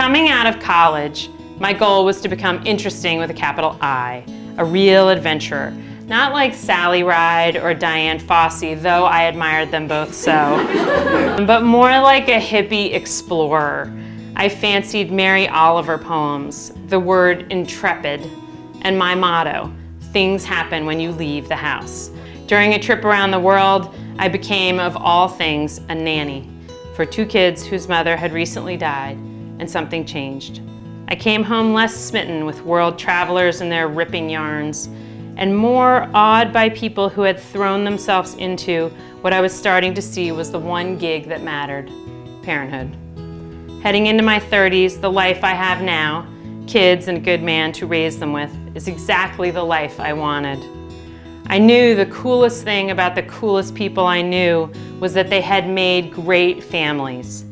Coming out of college, my goal was to become interesting with a capital I, a real adventurer. Not like Sally Ride or Diane Fossey, though I admired them both so, but more like a hippie explorer. I fancied Mary Oliver poems, the word intrepid, and my motto, things happen when you leave the house. During a trip around the world, I became, of all things, a nanny for 2 kids whose mother had recently died, and something changed. I came home less smitten with world travelers and their ripping yarns, and more awed by people who had thrown themselves into what I was starting to see was the one gig that mattered, parenthood. Heading into my 30s, the life I have now, kids and a good man to raise them with, is exactly the life I wanted. I knew the coolest thing about the coolest people I knew was that they had made great families.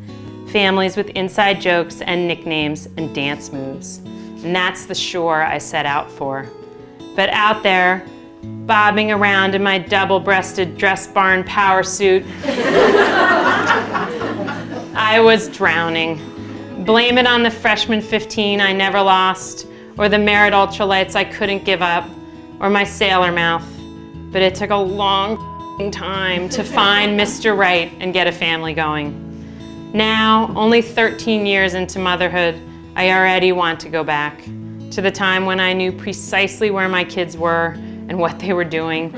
Families with inside jokes and nicknames and dance moves. And that's the shore I set out for. But out there, bobbing around in my double-breasted dress barn power suit, I was drowning. Blame it on the freshman 15 I never lost, or the Merit ultralights I couldn't give up, or my sailor mouth. But it took a long time to find Mr. Right and get a family going. Now, only 13 years into motherhood, I already want to go back to the time when I knew precisely where my kids were and what they were doing,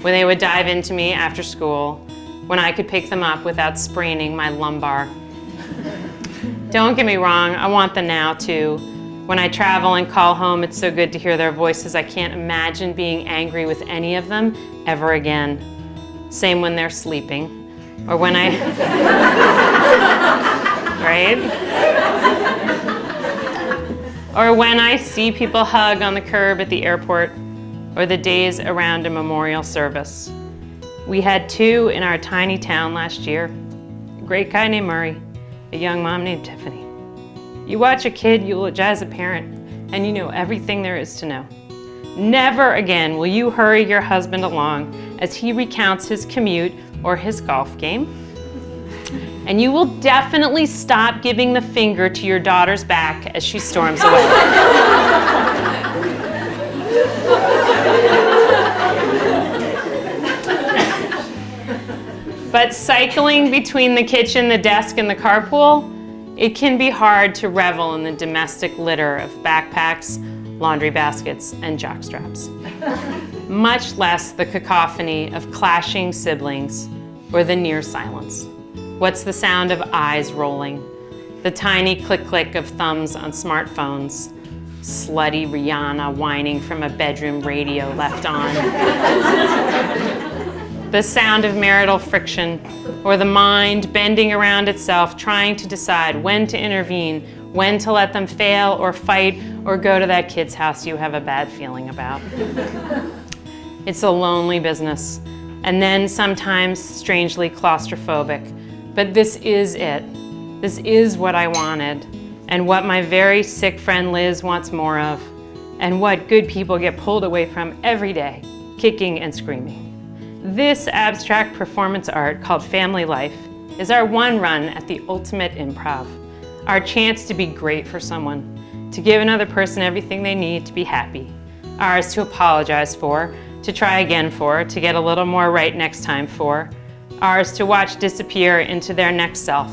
when they would dive into me after school, when I could pick them up without spraining my lumbar. Don't get me wrong, I want the now too. When I travel and call home, it's so good to hear their voices. I can't imagine being angry with any of them ever again. Same when they're sleeping, or when I, right? Or when I see people hug on the curb at the airport, or the days around a memorial service. We had 2 in our tiny town last year. A great guy named Murray, a young mom named Tiffany. You watch a kid eulogize a parent, and you know everything there is to know. Never again will you hurry your husband along as he recounts his commute or his golf game. And you will definitely stop giving the finger to your daughter's back as she storms away. But cycling between the kitchen, the desk, and the carpool, it can be hard to revel in the domestic litter of backpacks, laundry baskets, and jockstraps. Much less the cacophony of clashing siblings or the near silence. What's the sound of eyes rolling? The tiny click-click of thumbs on smartphones. Slutty Rihanna whining from a bedroom radio left on. The sound of marital friction, or the mind bending around itself trying to decide when to intervene, when to let them fail or fight or go to that kid's house you have a bad feeling about. It's a lonely business, and then sometimes strangely claustrophobic. But this is it. This is what I wanted, and what my very sick friend Liz wants more of, and what good people get pulled away from every day, kicking and screaming. This abstract performance art called Family Life is our one run at the ultimate improv, our chance to be great for someone, to give another person everything they need to be happy, ours to apologize for, to try again for, to get a little more right next time for, ours to watch disappear into their next self,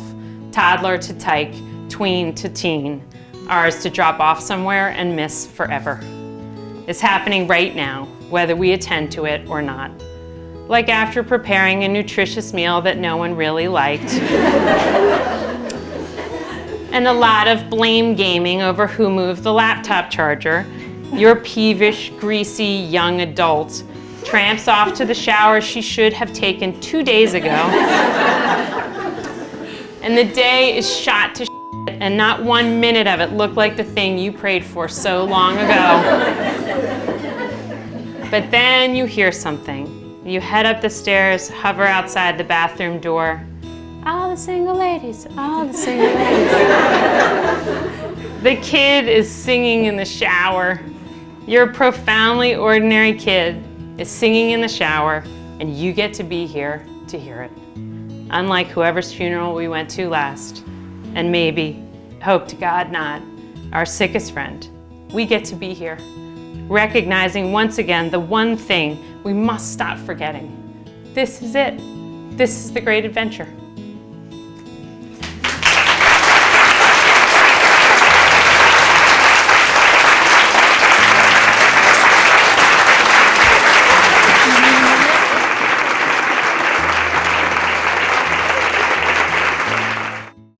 toddler to tyke, tween to teen, ours to drop off somewhere and miss forever. It's happening right now, whether we attend to it or not. Like after preparing a nutritious meal that no one really liked. And a lot of blame gaming over who moved the laptop charger, your peevish, greasy young adult tramps off to the shower she should have taken 2 days ago. And the day is shot to shit, and not 1 minute of it looked like the thing you prayed for so long ago. But then you hear something. You head up the stairs, hover outside the bathroom door. All the single ladies, all the single ladies. The kid is singing in the shower. Your profoundly ordinary kid is singing in the shower, and you get to be here to hear it. Unlike whoever's funeral we went to last, and maybe hope to God not, our sickest friend. We get to be here, recognizing once again the one thing we must stop forgetting. This is it. This is the great adventure.